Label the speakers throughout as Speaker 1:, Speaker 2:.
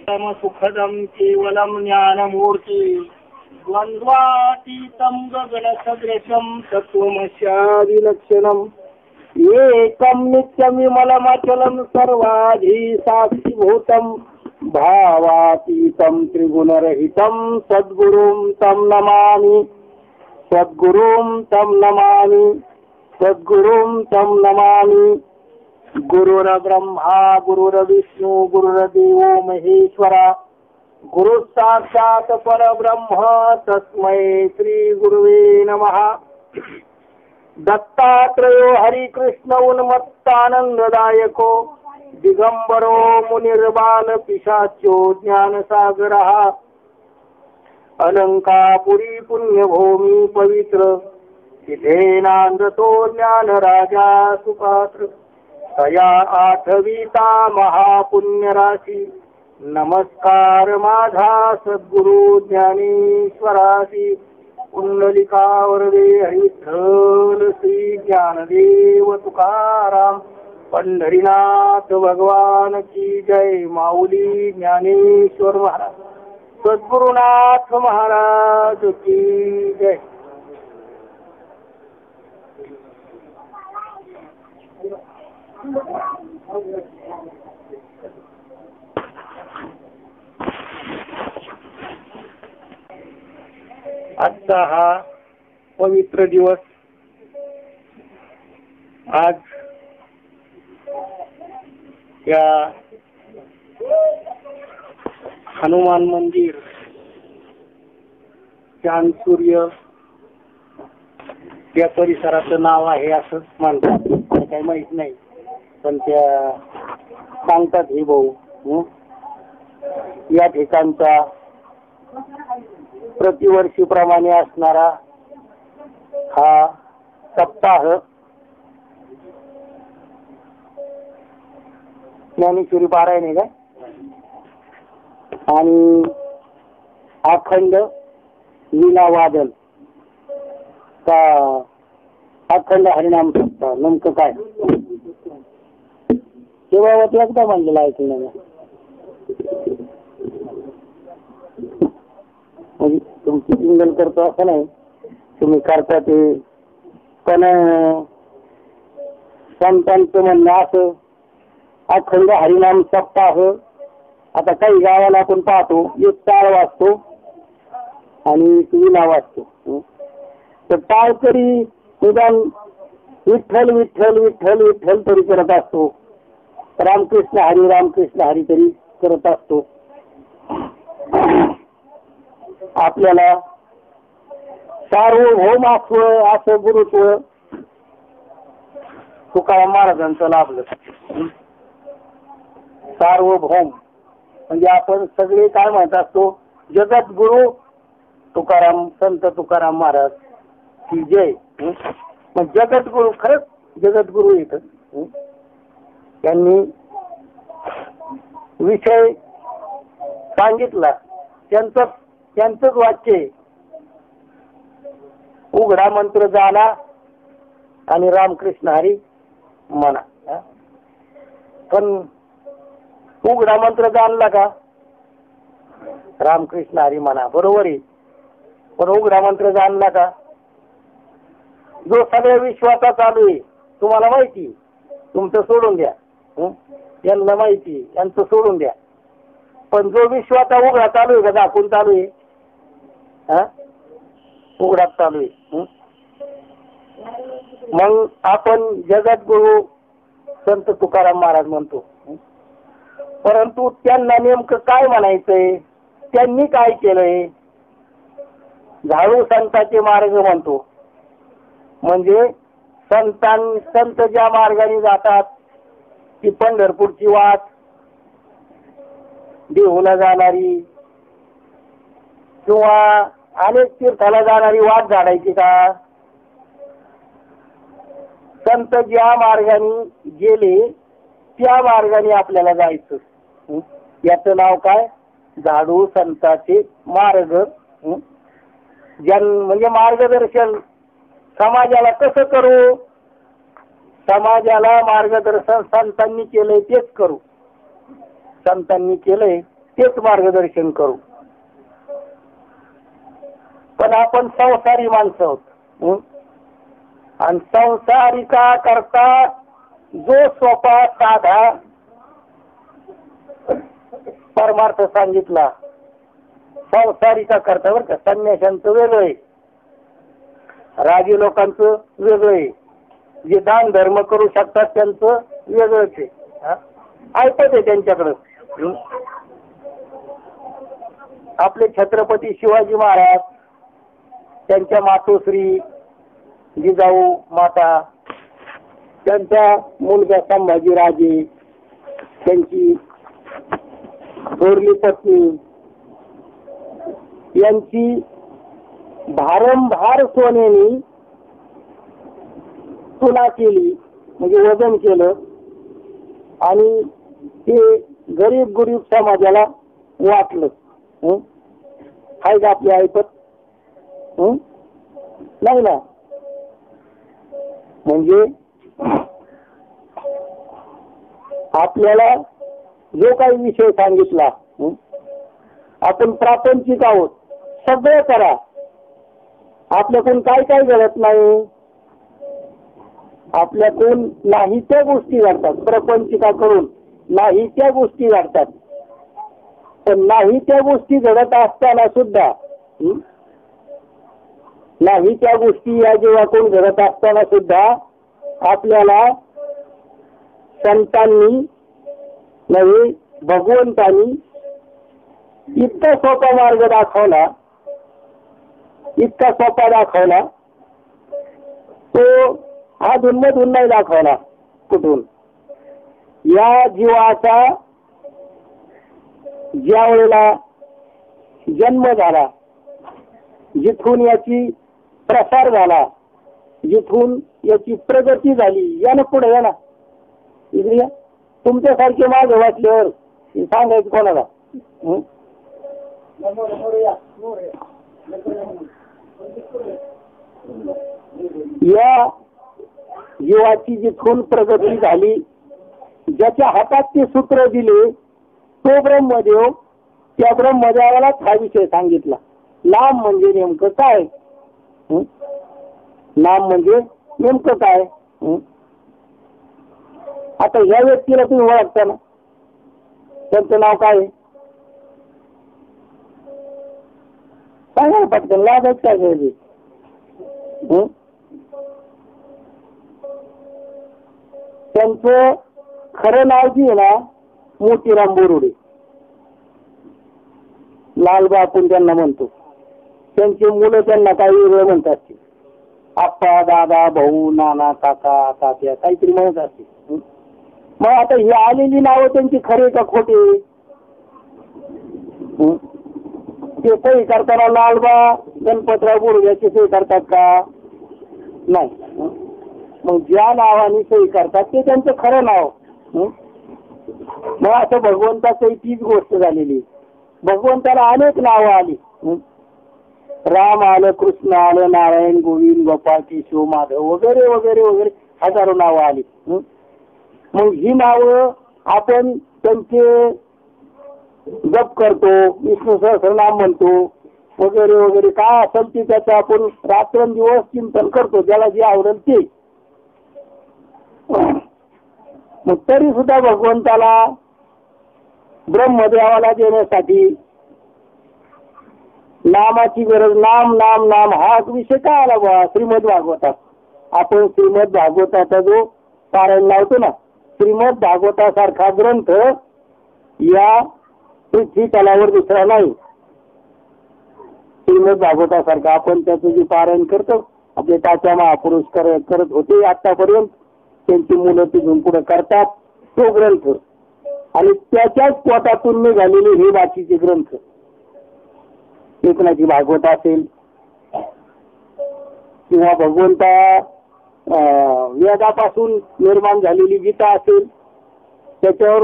Speaker 1: सुखदं केवलं ज्ञानमूर्ति द्वन्द्वातीतं गगनसदृशं तत्त्वमस्यादिलक्षणम् एकं नित्यं विमलमचलं सर्वाधि साक्षिभूतं भावातीतं त्रिगुणरहितं सद्गुरुं तं नमामि सद्गुरुं तं नमामि सद्गुरुं तं नमामि। गुरुर्ब्रह्मा गुरुर्विष्णु गुरुर्देवो महेश्वरा गुरु साक्षात् परब्रह्म तस्मै श्री गुरुवे नमः। दत्तात्रेयो हरिकृष्ण उन्मत्तानंददायको दिगंबरो मुनिर्बाल पिशाच्यो ज्ञानसागरः अलंकापुरी पुण्यभूमि पवित्र सिद्धेनांदतो ज्ञानराजा सुपात्र तया आठवीता महापुण्यराशी नमस्कार माझा सद्गुरु ज्ञानेश्वराशी कुंडलिकावरदे हरिविठ्ठल श्री ज्ञानदेव तुकाराम पंढरीनाथ भगवान की जय। माऊली ज्ञानेश्वर महाराज सद्गुरुनाथ महाराज की जय। आजचा हा पवित्र दिवस आज या हनुमान मंदिर चांद सूर्य या परिसराचं नाव आहे असं मानतात, काही माहित नाही पण त्या सांगतात हे भाऊ। या ठिकाणचा प्रतिवर्षीप्रमाणे असणारा हा सप्ताह ज्ञानेश्वरी पारायण आहे का आणि अखंड लीला वादन का अखंड हरिनाम सप्ताह नेमकं काय तेव्हा एकदा म्हणलेलं आहे की नाही म्हणजे तुमची चिंतन करतो असं नाही तुम्ही करता ते पण संतांचं म्हणणं असं अखंड हरिनाम सप्ताह आता काही गावाला आपण पाहतो एक टाळ वाजतो आणि विना वाजतो तर टाळ तरी निदान विठ्ठल विठ्ठल विठ्ठल विठ्ठल तरी करत असतो, रामकृष्ण हरी तरी करत असतो। आपल्याला सार्वभौम असं गुरुत्व तुकाराम महाराजांचं लाभलं। सार्वभौम म्हणजे आपण सगळे काय म्हणत असतो जगत गुरु तुकाराम संत तुकाराम महाराज की जय। मग जगत गुरु खरंच जगत गुरु इथं त्यांनी विषय सांगितला त्यांचंच वाक्य उघडा मंत्र जाणा आणि रामकृष्ण हरी म्हणा। पण उघडा मंत्र जाणला का रामकृष्ण हरी म्हणा बरोबर आहे, पण उघडा मंत्र जाणला का जो सगळ्या विश्वाचा चालू आहे तुम्हाला माहिती तुमचं सोडून द्या, यांना माहिती यांचं सोडून द्या, पण जो विश्वाचा उघडा चालू आहे का दाखवून चालू आहे उघडात चालू आहे। मग आपण जगद्गुरु संत तुकाराम महाराज म्हणतो, परंतु त्यांना नेमकं काय म्हणायचंय त्यांनी काय केलंय झाडू संतांचे मार्ग म्हणतो म्हणजे संत ज्या मार्गाने जातात ती पंढरपूरची वाट देहूला जाणारी किंवा अनेक तीर्थाला जाणारी वाट झाडायची का संत ज्या मार्गाने गेले त्या मार्गाने आपल्याला जायचं याचं नाव काय झाडू संतांचे मार्ग म्हणजे मार्गदर्शन समाजाला कसं करू समाजाला मार्गदर्शन संतांनी केलंय तेच करू संतांनी केलंय तेच मार्गदर्शन करू. पण आपण संसारी माणसं आहोत. आणि संसारिका करता जो सोपा साधा परमार्थ सांगितला संसारिका करता बरं का. संन्याशांचं वेगळं आहे, राजी लोकांचं वेगळं आहे, जे दान धर्म करू शकतात त्यांचं वेगळंच आहे. ऐकत आहे त्यांच्याकडं. आपले छत्रपती शिवाजी महाराज, त्यांच्या मातोश्री जिजाऊ माता, त्यांचा मुलगा संभाजीराजे, त्यांची थोरली पत्नी, यांची भारंभार सोन्याने तुला केली, म्हणजे वजन केलं आणि ते गरीब समाजाला वाटलं. हाय का आपली ऐपत? नाही ना. म्हणजे आपल्याला जो काही विषय सांगितला, आपण प्रापंचिक आहोत, सगळं करा, आपल्याकडून काय काय घडत नाही, आपल्याकडून नाही त्या गोष्टी घडतात. प्रपंचिका करून नाही त्या गोष्टी घडतात. पण नाही त्या गोष्टी घडत असताना सुद्धा, नाही त्या गोष्टी या जीवाकडून घडत असताना सुद्धा आपल्याला संतांनी नव्हे भगवंतांनी इतका सोपा मार्ग दाखवला, इतका सोपा दाखवला, तो अधूनमधून नाही दाखवला. कुठून? या जीवाचा ज्या वेळेला जन्म झाला, जिथून याची प्रसार झाला, जिथून याची प्रगती झाली, यानं पुढे या ना इकडे या. तुमच्यासारखे मागे वाचल्यावर सांगायचं कोणाला? या जीवाची जिथून प्रगती झाली, ज्याच्या हातात ते सूत्र दिले तो ब्रह्मदेव, त्या ब्रह्मदेवालाच हा विषय सांगितला. नाम म्हणजे नेमकं काय? नाम म्हणजे नेमकं काय? आता ह्या व्यक्तीला तुम्ही ओळखता ना, त्यांचं नाव काय आहे? सांगा पटकन, लाभच काय पाहिजे? त्यांचं खरं नाव जे आहे ना, मोतीराम बोरुडे, लालबा आपण त्यांना म्हणतो. त्यांची मुलं त्यांना काही वेगळं म्हणत असतील, आप्पा, दादा, भाऊ, नाना, काका, तात्या, काहीतरी म्हणत असतील. मग आता ही आलेली नावं त्यांची खरे का खोटे? ते सही करताना लालबा गणपतराव बोरुड्याची सही करतात का? नाही. मग ज्या नावाने सही करतात ते त्यांचं खरं नाव. मग असं भगवंताची तीच गोष्ट झालेली. भगवंताला अनेक नावं आली. राम आलं, कृष्ण आलं, नारायण, गोविंद, गोपाळ, केशव, माधव वगैरे वगैरे वगैरे हजारो नावं आली. मग ही नावं आपण त्यांचे जप करतो, विष्णू सहस्रनाम म्हणतो वगैरे वगैरे, काय असेल ते त्याचं आपण रात्रंदिवस चिंतन करतो, ज्याला जे आवडेल ते. मग तरी सुद्धा भगवंताला ब्रह्मदेवाला देण्यासाठी नामाची गरज. नाम नाम नाम हा विषय काय आला बा? श्रीमद भागवतात. आपण श्रीमद भागवताचा जो पारायण लावतो ना, श्रीमद भागवतासारखा ग्रंथ या पृथ्वी तलावर दुसरा नाही. श्रीमद भागवतासारखा आपण त्याचं जे पारायण करतो, आपले तात्या महापुरुष करत होते आतापर्यंत, त्यांची मुलं तिथून पुढे करतात तो ग्रंथ, आणि त्याच्याच पोटातून निघालेले हे बाकीचे ग्रंथ. एकनाथी भागवत असेल किंवा भगवंता वेदापासून निर्माण झालेली गीता असेल, त्याच्यावर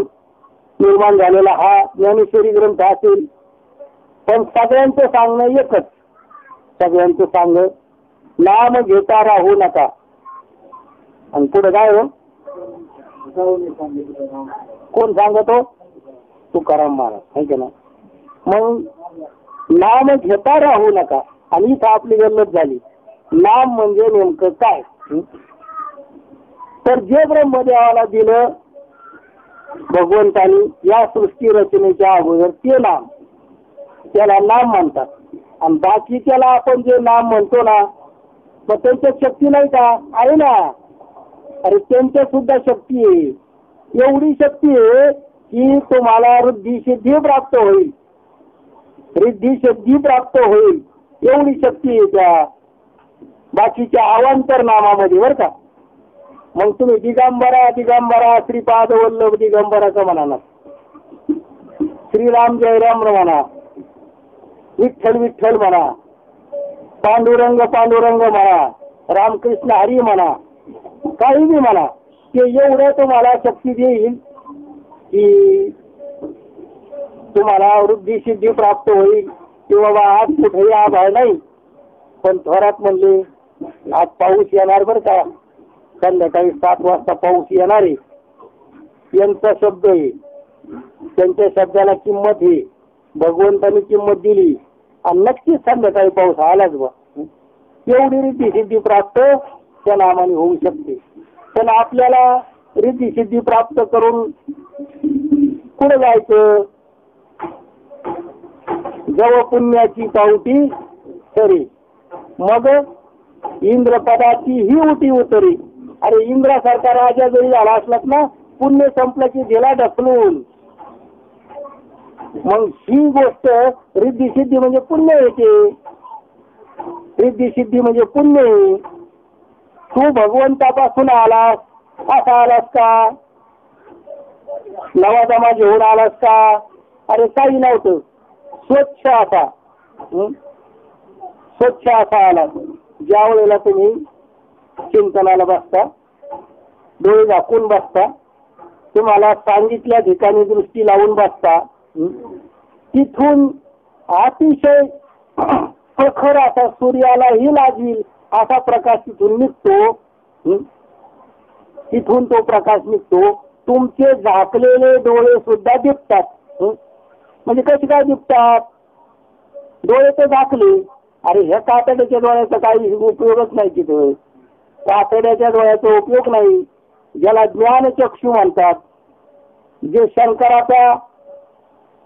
Speaker 1: निर्माण झालेला हा ज्ञानेश्वरी ग्रंथ असेल, पण सगळ्यांचं सांगणं एकच. सगळ्यांचं सांगणं नाम घेता राहू नका. आणि पुढे काय हो? कोण सांगतो? तुकाराम महाराज आहे का ना. मग नाम घेता राहू नका. आणि इथं आपली गल्लत झाली. नाम म्हणजे नेमकं काय. तर जे ब्रह्मदेवाला दिलं भगवंतानी या सृष्टी रचनेच्या अगोदर ते नाम, त्याला नाम म्हणतात. आणि बाकी त्याला आपण जे नाम म्हणतो ना, मग त्यांच्यात शक्ती नाही का. आहे ना. अरे त्यांच्या सुद्धा शक्ती आहे. एवढी शक्ती आहे की तुम्हाला रिद्धी सिद्धी प्राप्त होईल. रिद्धी सिद्धी प्राप्त होईल एवढी शक्ती आहे त्या बाकीच्या अवांतर नामामध्ये बरं का. मग तुम्ही दिगंबरा दिगंबरा श्रीपाद वल्लभ दिगंबराचं म्हणा, श्रीराम जयराम म्हणा, विठ्ठल विठ्ठल म्हणा, पांडुरंग पांडुरंग म्हणा, रामकृष्ण हरी म्हणा, काही बी म्हणा. ते एवढं तुम्हाला शक्ती देईल की तुम्हाला वृद्धी सिद्धी प्राप्त होईल. की बाबा आज कुठेही आभाळ नाही, पण थोरात म्हणले आज पाऊस येणार बरं का. संध्याकाळी 7 वाजता पाऊस येणार आहे. यांचा शब्द आहे. त्यांच्या शब्दाला किंमत आहे. भगवंतानी किंमत दिली आणि नक्कीच संध्याकाळी पाऊस आलाच बा. एवढी रिद्धी सिद्धी प्राप्त त्या नामाने होऊ शकते. पण आपल्याला रिद्धी सिद्धी प्राप्त करून पुढे जायचं. जव पुण्याची पावती सरी, मग इंद्रपदाची ही उटी उतरी. अरे इंद्रासारखा राजा जरी झाला असलात ना, पुण्य संपलं की दिला ढकलून. मग ही गोष्ट रिद्धी सिद्धी म्हणजे पुण्य येते. रिद्धी सिद्धी म्हणजे पुण्य. तू भगवंतापासून आलास, असा आलास का, नवाजमा घेऊन आलास का. अरे काही नव्हतं. स्वच्छ असा स्वच्छ असा आलास. ज्या वेळेला तुम्ही चिंतनाला बसता, डोळे झाकून बसता, तुम्हाला सांगितल्या ठिकाणी दृष्टी लावून बसता, तिथून अतिशय प्रखर असा सूर्यालाही लागेल असा प्रकाश तिथून निघतो. तिथून तो प्रकाश निघतो. तुमचे झाकलेले डोळे सुद्धा दिसतात. म्हणजे कसे काय दिसतात. डोळे तर झाकले. अरे ह्या कातड्याच्या डोळ्याचा काही उपयोगच नाही. तिथं कातड्याच्या डोळ्याचा उपयोग नाही. ज्याला ज्ञानचक्षु म्हणतात, जे शंकराचा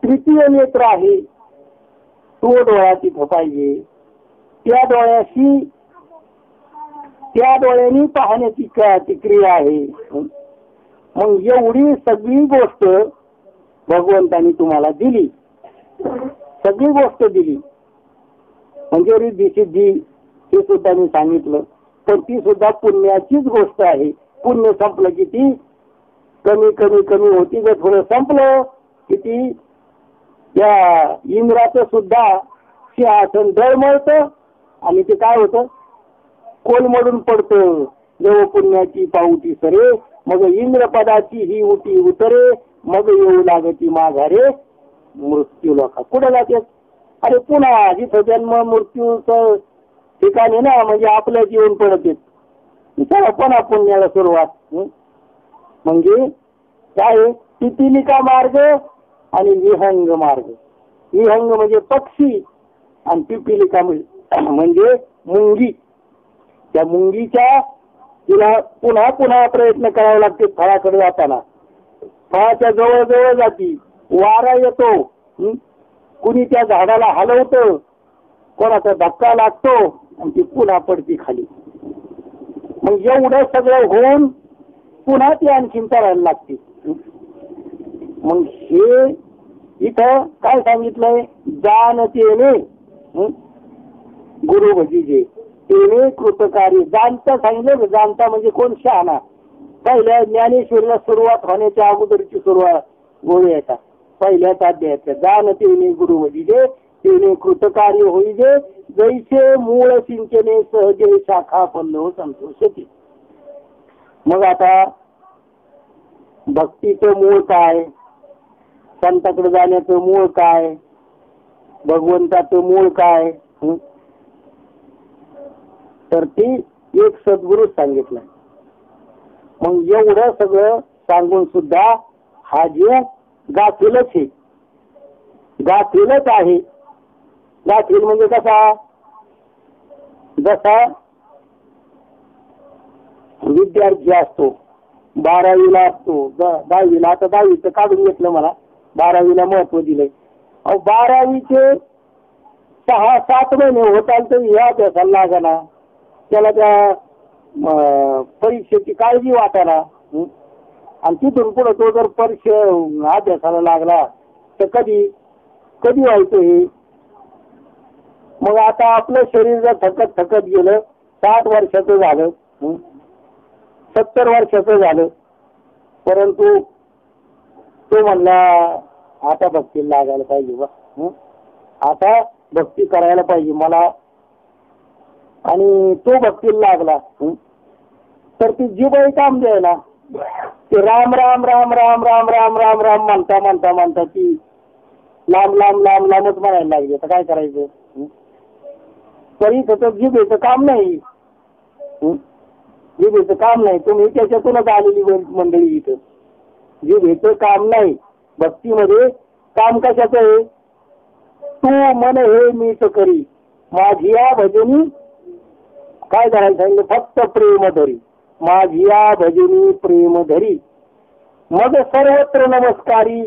Speaker 1: तृतीय नेत्र आहे, तो डोळा तिथं पाहिजे. त्या डोळ्यांनी पाहण्याची ती क्रिया आहे. मग एवढी सगळी गोष्ट भगवंतानी तुम्हाला दिली. सगळी गोष्ट दिली म्हणजे रिद्धी सिद्धी हे सुद्धा मी सांगितलं. तर ती सुद्धा पुण्याचीच गोष्ट आहे. पुण्य संपलं की ती कमी कमी कमी होती. जर थोडं संपलं की ती त्या इंद्राचं सुद्धा सिंहासन डळमळतं आणि ते काय होतं, कोलमडून पडतं. देव पुण्याची पावती सरे, मग इंद्रपदाची ही उटी उतरे, मग येऊ लागती माघारे मृत्यू लोका. कुठे जाते. अरे पुन्हा जिथं जन्म मृत्यूचं ठिकाणी ना, म्हणजे आपल्या जीवन पडत येत. त्याला पुन्हा पुण्याला सुरुवात. म्हणजे काय, पिपीलिका मार्ग आणि विहंग मार्ग. विहंग म्हणजे पक्षी आणि पिपीलिका म्हणजे मुंगी. त्या मुंगीच्या तिला पुन्हा पुन्हा प्रयत्न करावे लागते फळाकडे जाताना. फळाच्या जवळ जवळ जाती, वारा येतो, कुणी त्या झाडाला हलवतं, कोणाचा धक्का लागतो आणि ती पुन्हा पडती खाली. मग एवढं सगळं होऊन पुन्हा ती आणखीन करायला लागते. मग हे इथं काय सांगितलंय, जाणतेने गुरु भजीजे तेने कृतकारी. जाणता सांगितलं. जाणता म्हणजे कोण, शहाणा. पहिल्या ज्ञानेश्वरीला सुरुवात होण्याच्या अगोदरची सुरुवात गोळी येतात पहिल्याच अध्यायाच्या. जाणतेने गुरु भजीजे तेने कृतकारी होईजे, जैसे मूळ सिंचने सहजे शाखा पल्लव संतोषती. मग आता भक्तीचं मूळ काय, संताकडे जाण्याचं मूळ काय, भगवंताचं मूळ काय, तर ती एक सद्गुरू सांगितलं. मग एवढं सगळं सांगून सुद्धा हा जीव गाफीलच आहे, गाफीलच आहे. गाफील म्हणजे कसा, जसा विद्यार्थी असतो 12वीला असतो, 10वीला, आता 10वीचं काढून घेतलं मला, 12वीला महत्व दिलंय. 12वीचे 6-7 महिने होत आले तर ह्या अभ्यासाला लागाना, त्याला त्या परीक्षेची काळजी वाटायला. आणि तिथून पुढे तो जर परीक्षा अभ्यासाला लागला तर कधी कधी व्हायचं हे. मग आता आपलं शरीर जर थकत थकत गेलं, 60 वर्षाचं झालं, 70 वर्षाचं झालं, परंतु तो म्हणला आता भक्तीला लागायला पाहिजे बा, आता भक्ती करायला पाहिजे मला. आणि तो भक्तीला लागला तर ती जीभही काम द्यायला, ते राम राम राम राम राम राम राम राम म्हणता म्हणता म्हणता ती लांब लांब लांब लांबच म्हणायला लागली. तर काय करायचं, तरी तर जिभेचं काम नाही, जिभेचं काम नाही. तुम्ही त्याच्यातूनच आलेली मंडळी इथं, जिभेचं काम नाही. भक्तीमध्ये काम कशाचं आहे, तू मन हे मीच करी माझिया भजनी, काय करायला सांगितलं, फक्त प्रेम धरी माझिया भजनी प्रेम धरी, मग सर्वत्र नमस्कारी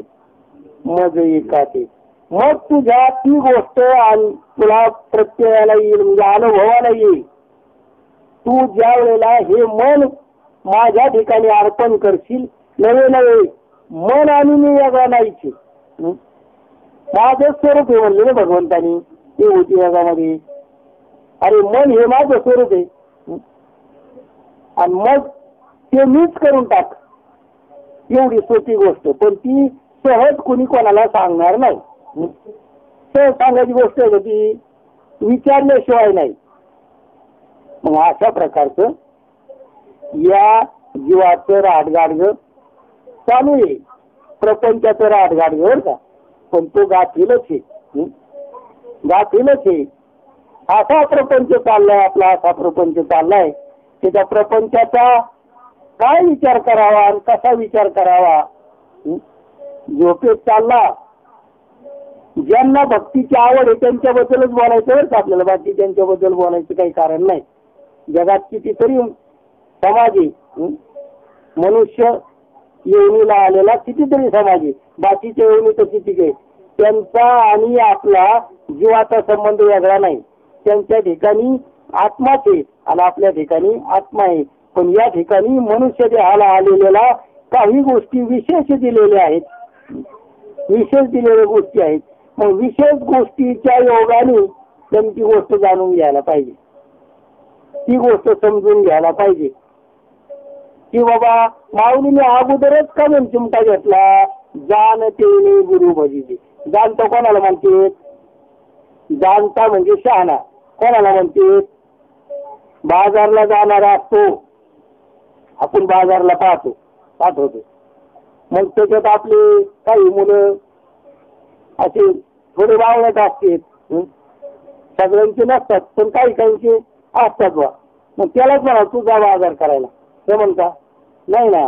Speaker 1: मज एकाते. मग तुझ्या ती गोष्ट तुला प्रत्ययाला येईल, म्हणजे अनुभवाला येईल. तू ज्या वेळेला हे मन माझ्या ठिकाणी अर्पण करशील, नवे नवे मन आणि मी वेगळा नाहीचे, माझं स्वरूप आहे म्हणले ना भगवंतानी ते होती जगामध्ये. अरे मन हे माझं स्वरूप आहे, आणि मग ते मीच करून टाक. एवढी सोपी गोष्ट, पण ती सहज कुणी कोणाला सांगणार नाही. सहज सांगायची गोष्ट आहे ती, विचारल्याशिवाय नाही. मग अशा प्रकारचं या जीवाचं राहटगाडग चालू आहे, प्रपंचाचं राहटगाडग बरं का. पण तो गाफीलच आहे, गाफीलच आहे. असा प्रपंच चाललाय आपला, असा प्रपंच चाललाय. त्याच्या प्रपंचाचा काय विचार करावा आणि कसा विचार करावा. झोपेत चालला, ज्यांना भक्तीची आवड आहे त्यांच्याबद्दलच बोलायचं बरं का आपल्याला, बाकी त्यांच्याबद्दल बोलायचं काही कारण नाही. जगात कितीतरी समाज आहे, मनुष्य येवणीला आलेला कितीतरी समाज आहे, बाकीच्या येवणी तर किती काही. त्यांचा आणि आपला जीवाचा संबंध वेगळा नाही. त्यांच्या ठिकाणी आत्माच आहे आणि आपल्या ठिकाणी आत्मा आहे. पण या ठिकाणी मनुष्य देहाला आलेल्या काही गोष्टी विशेष दिलेल्या आहेत, विशेष दिलेल्या गोष्टी आहेत. मग विशेष गोष्टीच्या योगाने त्यांची गोष्ट जाणून घ्यायला पाहिजे, ती गोष्ट समजून घ्यायला पाहिजे की बाबा माऊलीने अगोदरच का चिमटा घेतला, जाणते गुरु भजिते. जाणता कोणाला म्हणते, जाणता म्हणजे शहाणा. कोणाला म्हणते, बाजारला जाणारा असतो, आपण बाजारला पाठवतो. मग त्याच्यात आपले काही मुलं असे थोडे वावळत असतात, सगळ्यांचे नसतात पण काही काहींचे असतात बा. मग त्यालाच म्हणा तुझा बाजार करायला, हे म्हणता नाही ना.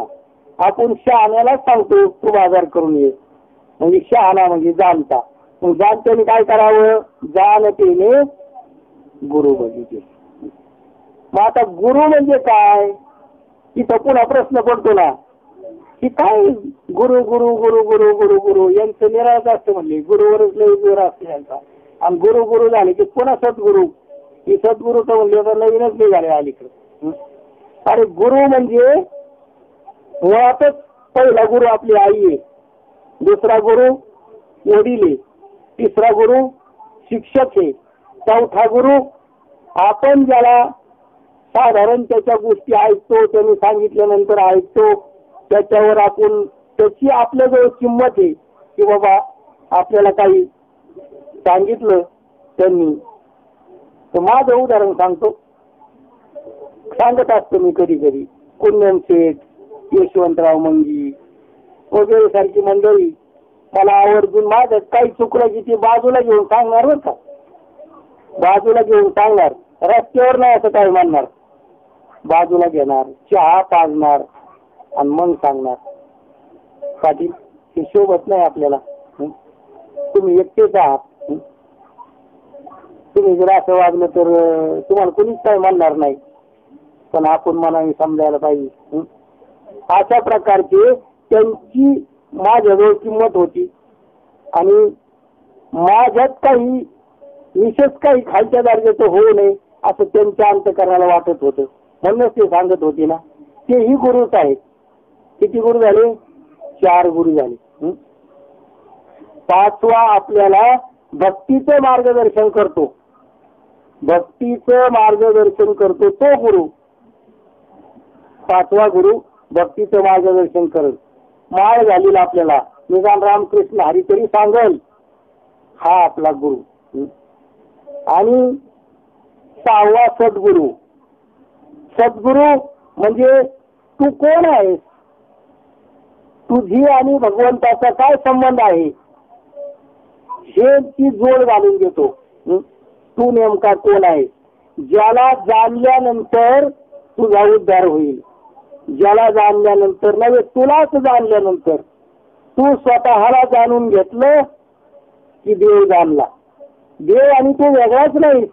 Speaker 1: आपण शहाण्यालाच सांगतो तू बाजार करून ये, म्हणजे शहाणा म्हणजे जाणता. मग जाणत्याने काय करावं, जाणतेने गुरु भजिते. मग आता गुरु म्हणजे काय, तिथं पुन्हा प्रश्न पडतो ना की काय गुरु गुरु गुरु गुरु गुरु गुरु यांचं निराश असतं म्हणले, गुरुवरच लय जोर असते यांचा. आणि गुरु गुरु झाले की पुन्हा सद्गुरु, ही सद्गुरु तर म्हणले तर नवीनच निघाले अलीकडे. अरे गुरु म्हणजे मुळातच पहिला गुरु आपली आई आहे, दुसरा गुरु वडील आहे, तिसरा गुरु शिक्षक आहे, चौथा गुरु आपण ज्याला साधारण त्याच्या गोष्टी ऐकतो, त्यांनी सांगितल्यानंतर ऐकतो, त्याच्यावर आपण त्याची आपल्याजवळ किंमत आहे की बाबा आपल्याला काही सांगितलं त्यांनी. तर माझं उदाहरण सांगत असतो मी कधी कधी. कुंदन शेठ, यशवंतराव मंगी वगैरे सारखी मंडळी मला आवर्जून माझं काही चुकलं की ती बाजूला घेऊन सांगणार बरं का, बाजूला घेऊन सांगणार. रस्त्यावर नाही असं काय म्हणणार, बाजूला घेणार, चहा पाजणार आणि मग सांगणार. पाटील हे शोभत नाही आपल्याला. तुम्ही एकटेच आहात. तुम्ही जर असं वागलं तर तुम्हाला कोणीच काय म्हणणार नाही, पण आपण मनाने समजायला पाहिजे. अशा प्रकारचे त्यांची माझ्याजवळ किंमत होती आणि माझ्यात काही विशेष काही खालच्या दर्जाचं होऊ नये असं त्यांच्या अंतकरणाला वाटत होतं, म्हणूनच ते सांगत होते ना. तेही गुरुच आहेत. किती गुरु झाले? 4 गुरु झाले. 5वा आपल्याला भक्तीचं मार्गदर्शन करतो. भक्तीचं मार्गदर्शन करतो तो गुरु. 5वा गुरु भक्तीचं मार्गदर्शन करत. माळ घालील आपल्याला, निदान रामकृष्ण हरी तरी सांगल, हा आपला गुरु. आणि 6वा सद्गुरु. सद्गुरु म्हणजे तू कोण आहेस, तुझी आणि भगवंताचा काय संबंध आहे हे ती जोड घालून देतो. तू नेमका कोण आहे, ज्याला जाणल्यानंतर तुझा उद्धार होईल. ज्याला जाणल्यानंतर नव्हे, तुलाच जाणल्यानंतर. तू स्वतःला जाणून घेतलं की देव जाणला. देव आणि तू वेगळाच नाही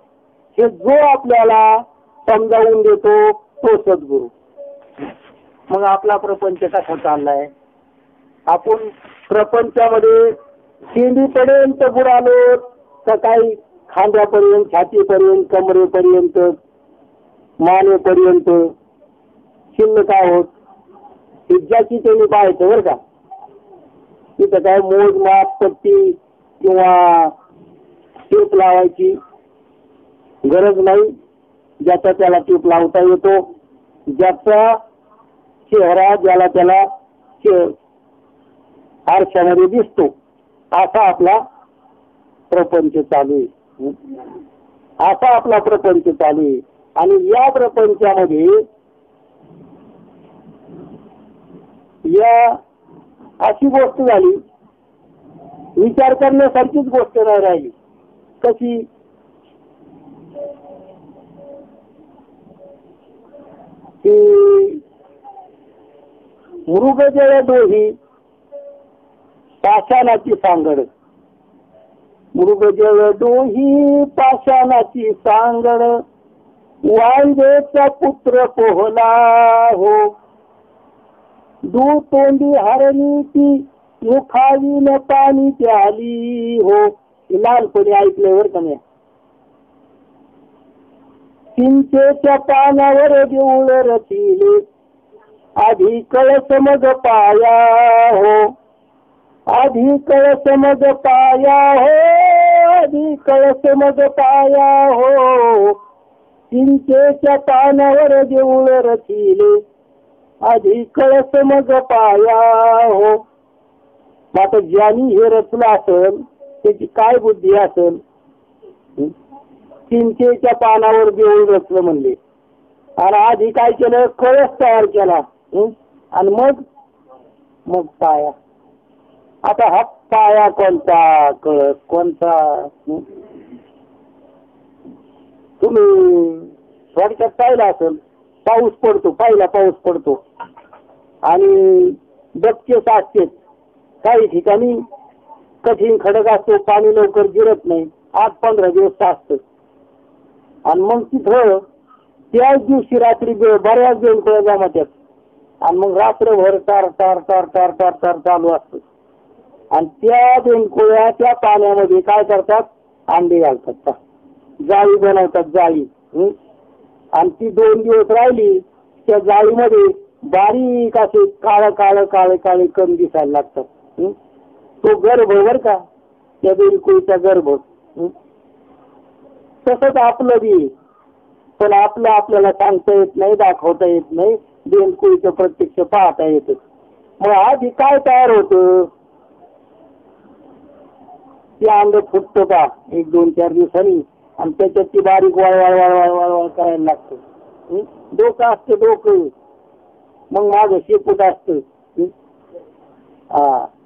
Speaker 1: हे जो आपल्याला समजावून देतो तो सद्गुरू. मग आपला प्रपंच कसा चाललाय? आपण प्रपंचामध्ये शेंडीपर्यंत बुडालो तर काही खांद्यापर्यंत, छातीपर्यंत, कमरेपर्यंत, मानेपर्यंत शिल्लक आहोत. ही ज्याची त्यांनी पाहायचं बरं का. तिथं काय मोजमाप पट्टी किंवा टीप लावायची गरज नाही. ज्याचा त्याला टीप लावता येतो. ज्याचा चेहरा ज्याला त्याला आरशामध्ये दिसतो असा आपला प्रपंच चालू आहे. असा आपला प्रपंच चालू आहे. आणि या प्रपंचामध्ये या अशी गोष्ट झाली, विचार करण्यासारखीच गोष्ट नाही राहिली. कशी? की मृगजळ दोही पाषाणाची सांगड. मृगजळ दोही पाषाणाची सांगड, वांजेचा पुत्र पोहला हो. दुतोंडी हरणी ती मुखावीन पाणी प्याली हो. लहानपणी ऐकलंय वर का मी. चिंचेच्या पानावर देऊळ रचिले, आधी कळस मग पाया हो. आधी कळस मग पाया हो. आधी कळस मग पाया हो. चिंचेच्या पानावर देऊळ रचिले, आधी कळस मग पाया हो. आता ज्यांनी हे रचलं असेल त्याची काय बुद्धी असेल? चिंचेच्या पानावर देऊळ रचलं म्हणले आणि आधी काय केलं? कळस तयार केला आणि मग पाया. आता हा पाया कोणता, कळस कोणता? तुम्ही थोडक्यात पाहिला असेल, पाऊस पडतो, पहिला पाऊस पडतो आणि डबके साचते. काही ठिकाणी कठीण खडक असतो, पाणी लवकर जिरत नाही, 8-15 दिवस साचतं. आणि मग तिथं त्याच दिवशी रात्री बऱ्याच बेंकळ्या जमात्यात आणि मग रात्रभर टार टार टार टार टार टार चालू असतं. आणि त्या बेंकोळ्या त्या पाण्यामध्ये काय करतात? अंडे घालतात, जाळी बनवतात, जाळी. आणि ती 2 दिवस राहिली त्या जाळीमध्ये बारीक असे काळे काळे काळे काळे कण दिसायला लागतात. तो गर्भ बर का, त्या बेंकोळीचा गर्भ. तसंच आपलं बी, पण आपलं आपल्याला सांगता येत नाही, दाखवता येत नाही, बेंकोळीचं प्रत्यक्ष पाहता येतं. मग आधी काय तयार होतं? ते अंड फुटतं का 1-2-4 दिवसांनी आणि त्याच्यात ती बारीक वळवळ वळवळ वळवळ करायला लागतं. डोकं असतं, डोकं. मग माझं शेपूट असतं,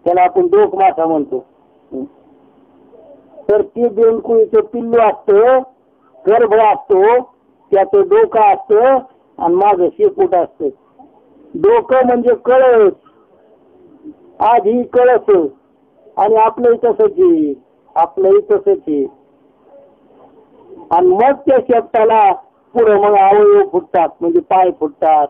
Speaker 1: त्याला आपण डोक मासा म्हणतो. तर ते बेंकुळीचं पिल्लू असतं, गर्भ असतो, त्याचं डोकं असतं आणि माझं शेपूट असतं. डोकं म्हणजे कळस आधी कळस आणि आपलंही तसंच आहे, आपलंही तसंच आहे. आणि मग त्या शेपटाला पुढे मग अवयव फुटतात, म्हणजे पाय फुटतात,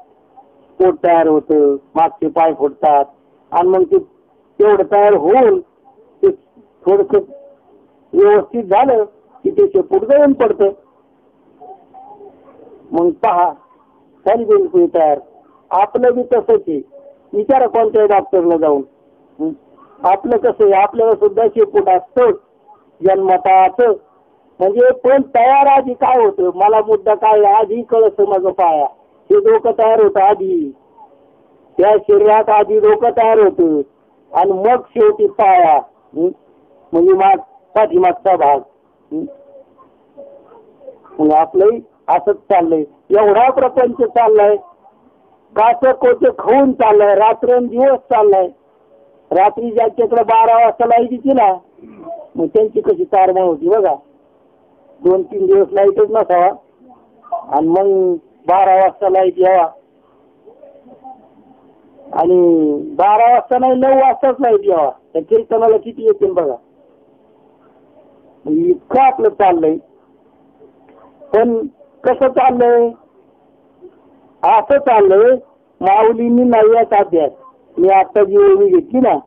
Speaker 1: पोट तयार होतं, मागचे पाय फुटतात. आणि मग ते तेवढं तयार होऊन ते थोडस व्यवस्थित झालं की ते शेपूट गळून पडतं. मग पहा झाली बिलकुल तयार. आपलं बी तसंच आहे. विचारा कोणत्याही डॉक्टरला जाऊन. आपलं कसं आहे, आपल्याला सुद्धा शेपूट असतं जन्मताच. म्हणजे पण तयार आधी काय होतं, मला मुद्दा काय, आधी कळस माझं पाया, हे डोकं तयार होतं आधी. त्या शरीरात आधी डोकं तयार होतं आणि मग शेवटी पाया, म्हणजे पाठीमागचा भाग. मग आपलंही असंच चाललंय. एवढा प्रपंच चाललाय, काचं कोचे खाऊन चाललाय, रात्रंदिवस चाललाय. रात्री ज्याच्याकडे 12 वाजता लाईट येते ना, मग त्यांची कशी तारमळ होती बघा. 2-3 दिवस लाईटच नसावा आणि मग 12 वाजता लाईट यावा, आणि 12 वाजता नाही 9 वाजताच लाईट यावा. त्या कीर्तनाला किती येतील बघा. इतकं आपलं चाललंय. पण कसं चाललंय, असं चाललंय. माऊलींनी 9व्या अध्यायात, मी आता जी ओळी घेतली ना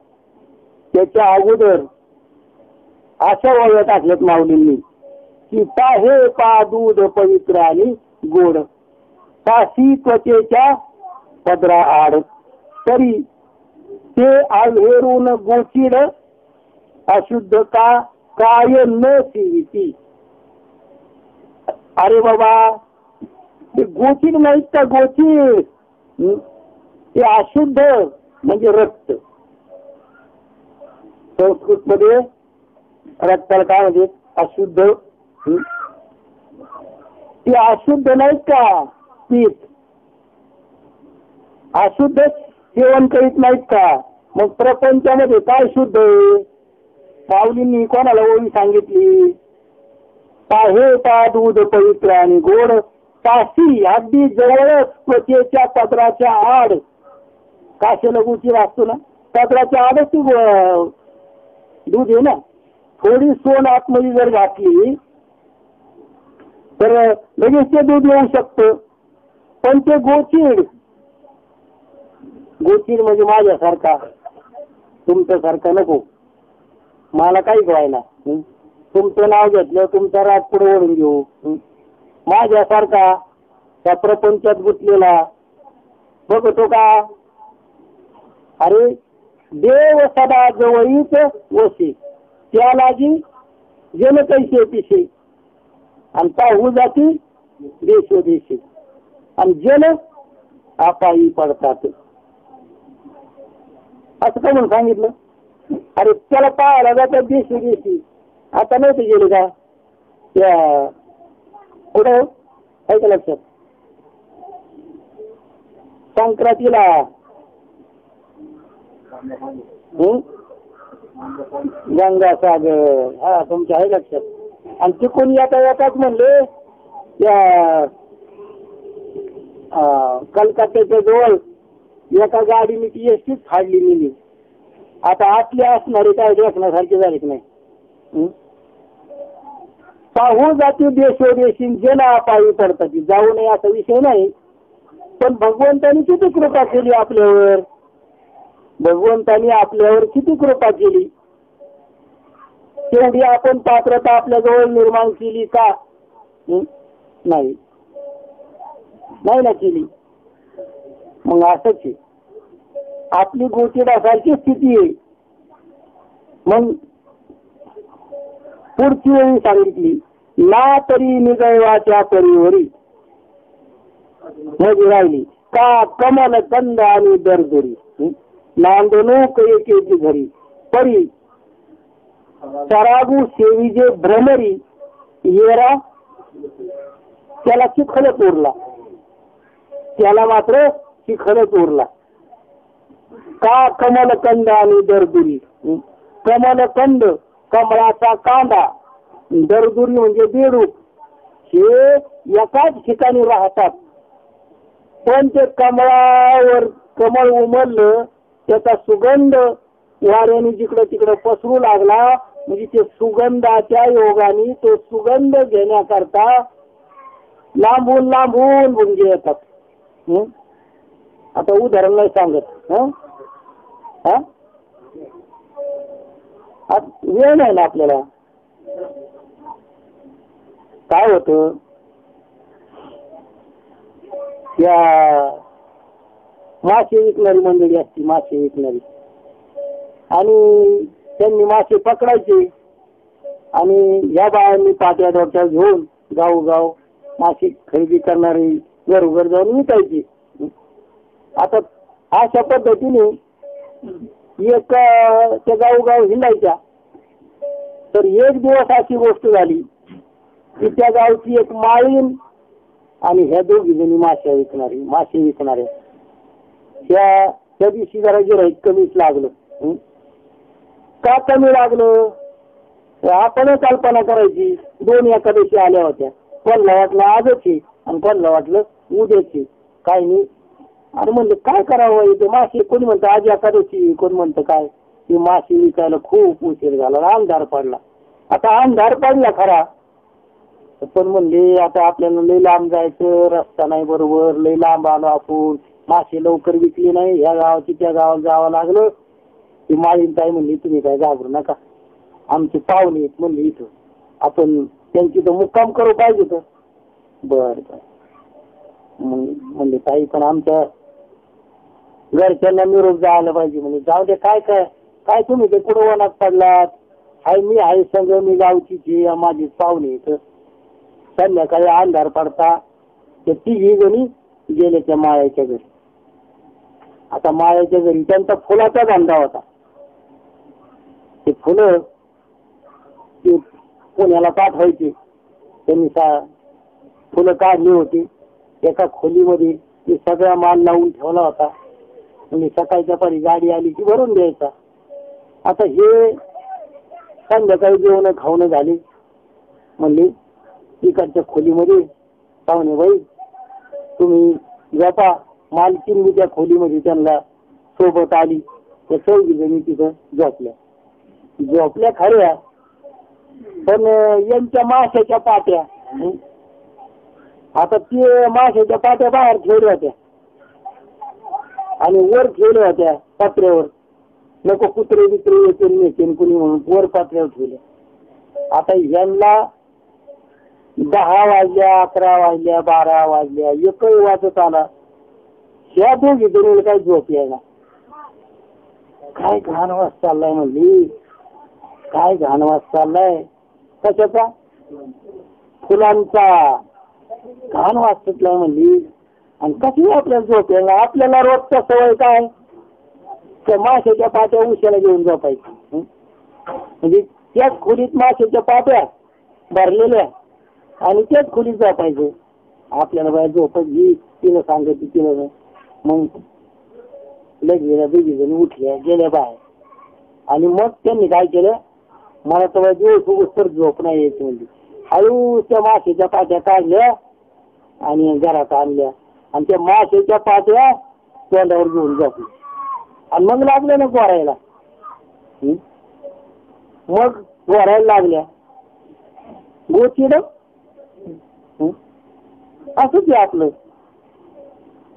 Speaker 1: त्याच्या अगोदर अशा ओळ्या टाकल्यात माऊलींनी की पाहे पा दूध पवित्र आणि गोड, पाशी त्वचेच्या पदरा आड, तरी ते आव्हेरून गोचिड अशुद्ध का काय न सिविती. अरे बाबा, ते गोचिड नाहीत का, गोचिड ते अशुद्ध म्हणजे रक्त. संस्कृत मध्ये रक्ताला काय म्हणजे अशुद्ध. ते अशुद्ध नाहीत का, पीठ अशुद्ध सेवन करीत नाहीत का. मग प्रपंचामध्ये काय शुद्ध आहे. माऊलींनी कोणाला ओळी सांगितली, पाहे पा दूध पवित्र आणि गोड, काशी अगदी जवळच त्वचेच्या पदराच्या आड. काशेला गुची असतो ना, पदराच्या आडच ती दूध आहे ना. थोडी सोन आतमध्ये जर घातली तर लगेच ते दूध येऊ शकतं. पण ते गोचिड, गोचिड म्हणजे माझ्यासारखा, तुमच्यासारखा नको. मला काही कळायला, तुमचं नाव घेतलं, तुमचा राग पुढे ओढून घेऊ. माझ्यासारखा त्या प्रपंचात गुंतलेला बघतो का. अरे देव सदा जवळीच वसे, त्याला जी जन कैसे पिसे, आणि पाहू जाती देशोदेशी, आणि जन आपाई पडतात. असं का म्हणून सांगितलं. अरे त्याला पाहायला जातात देशोदेशी. आता नव्हते गेले का त्या कुठं, ऐका लक्षात, संक्रांतीला गंगासागर, हा तुमच्या आहे लक्षात. आणि तिकून येताच म्हणले त्या कलकत्त्याच्या जवळ एका गाडीने ती एसटीच फाडली नेली. आता आतले असणारे काय देखण्यासारखे झाले की नाही. पाहू जाती देशोदेशी जन पायी पडतात. जाऊ नये असा विषय नाही, पण भगवंतानी किती कृपा केली आपल्यावर. भगवंतानी आपल्यावर किती कृपा केली. तेवढी आपण पात्रता आपल्याजवळ निर्माण केली का. नाही ना केली. मग असंच आहे आपली गोचिडासारखी स्थिती आहे. मग पुढची वेळी सांगितली ना तरी निगळवाच्या परिवरी मध्ये राहिली का कमल कंद आणि दरदरी, नांदणूक एकेची घरी परी सरागू सेविजे भ्रमरी, येरा त्याला चिखलच उरला. त्याला मात्र चिखलच उरला. का कमलकंद आणि दरदुरी. कमलकंद कमळाचा कांदा, दरदुरी म्हणजे बेडूक, हे एकाच ठिकाणी राहतात. पण ते कमळावर कमळ उमललं त्याचा सुगंध वाऱ्याने जिकडं तिकडं पसरू लागला. म्हणजे ते सुगंधाच्या योगाने तो सुगंध घेण्याकरता लांबून लांबून गुंगे येतात. आता उदाहरण नाही सांगत. वेळ नाही ना आपल्याला. काय होतं, या मासे विकणारी मंडळी असती, मासे विकणारी, आणि त्यांनी मासे पकडायचे आणि या बायांनी पाट्या डोक्यात घेऊन गावोगाव मासे खरेदी करणारे घरोघर जाऊन विकायचे. आता अशा पद्धतीने एक त्या गावोगाव हिंडायच्या. तर एक दिवस अशी गोष्ट झाली की त्या गावची एक माळीण आणि ह्या दोघी जणी मासे विकणाऱ्या त्या दिवशी जरा गिऱ्हाईक कमीच लागलं. का कमी लागलं, आपण कल्पना करायची. 2 एकादशी आल्या होत्या. कोणाला वाटलं आजच आहे आणि कोणाला वाटलं उद्याची. काय नाही. अरे म्हणलं काय करावं इथे मासे. कोणी म्हणतं आज एकादशी, कोण म्हणतं काय. ते मासे विकायला खूप उशीर झाला, अंधार पडला. आता अंधार पडला खरा, पण म्हणले आता आपल्याला लई लांब जायचं, रस्ता नाही बरोबर, लई लांब आलो आपण, मासे लवकर विकले नाही, ह्या गावाची त्या गावाला जावं लागलं. ती माळीन ताई म्हणली तुम्ही काय घाबरू नका, आमचे पाहुणे आहेत म्हणले, इथं आपण त्यांची तर मुक्काम करू पाहिजे. तर बर म्हणले ताई पण आमच्या घरच्यांना निरोप जायला पाहिजे. म्हणजे जाऊ दे, काय काय काय तुम्ही ते कुठं वनात पडलात, हाय मी आहे संग, मी गावची माझी पाहुणे. तर संध्याकाळी अंधार पडता ते 3 जणी गेले त्या माळ्याच्या घरी. आता माळ्याच्या घरी त्यांचा फुलाचा धंदा होता. ते फुलं ते पुण्याला पाठवायचे. त्यांनी फुलं काढली होती एका खोलीमध्ये. ते सगळा माल लावून ठेवला होता. म्हणजे सकाळच्या पारी गाडी आली की भरून द्यायचा. आता हे संध्याकाळी जेवण खावणं झाली. म्हणली इकडच्या खोलीमध्ये पाहुणे बाई तुम्ही झोपा. मालकीन मी त्या खोलीमध्ये त्यांना सोबत आली. त्या 4 जणी तिथं झोपल्या खऱ्या, पण यांच्या माशाच्या पाट्या. आता ते माशाच्या पाट्या बाहेर ठेवल्या होत्या आणि वर ठेवल्या होत्या पात्र्यावर. नको कुत्रे बित्रे येतील कुणी म्हणून वर पात्र्यावर ठेवल्या. आता यांना 10 वाजल्या, 11 वाजल्या, 12 वाजल्या, एकही वाजत आला. ह्या दोघी जणी काही झोप यायला. काय घाण वाज चाललाय म्हणली, काय घाण वाज चाललाय. कशाचा, फुलांचा घाण वाज सुटलाय म्हणली. आणि कशी आपल्याला झोप यायला. आपल्याला रोजचा सवय काय, त्या माशाच्या पाट्या उशाला घेऊन झोपायची. म्हणजे त्याच खोलीत माशाच्या पाट्या भरलेल्या आणि त्याच खोलीत झोपायचं. आपल्याला बाहेर झोपत जी तिला सांगायची तिला. मग लगेच 2 जणी उठल्या गेल्या बाहेर. आणि मग त्यांनी काय केलं, मला तर दिवस तर झोप नाही यायची. म्हणजे हळू त्या माशाच्या पाट्या काढल्या आणि घरात आणल्या आणि त्या माशाच्या पाट्या तोंडावर घेऊन झोपल्या. आणि मग लागल्या ना गोरायला. मग गोरायला लागल्या गोचिड. असंच आहे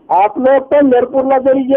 Speaker 1: आपलं पंढरपूरला जरी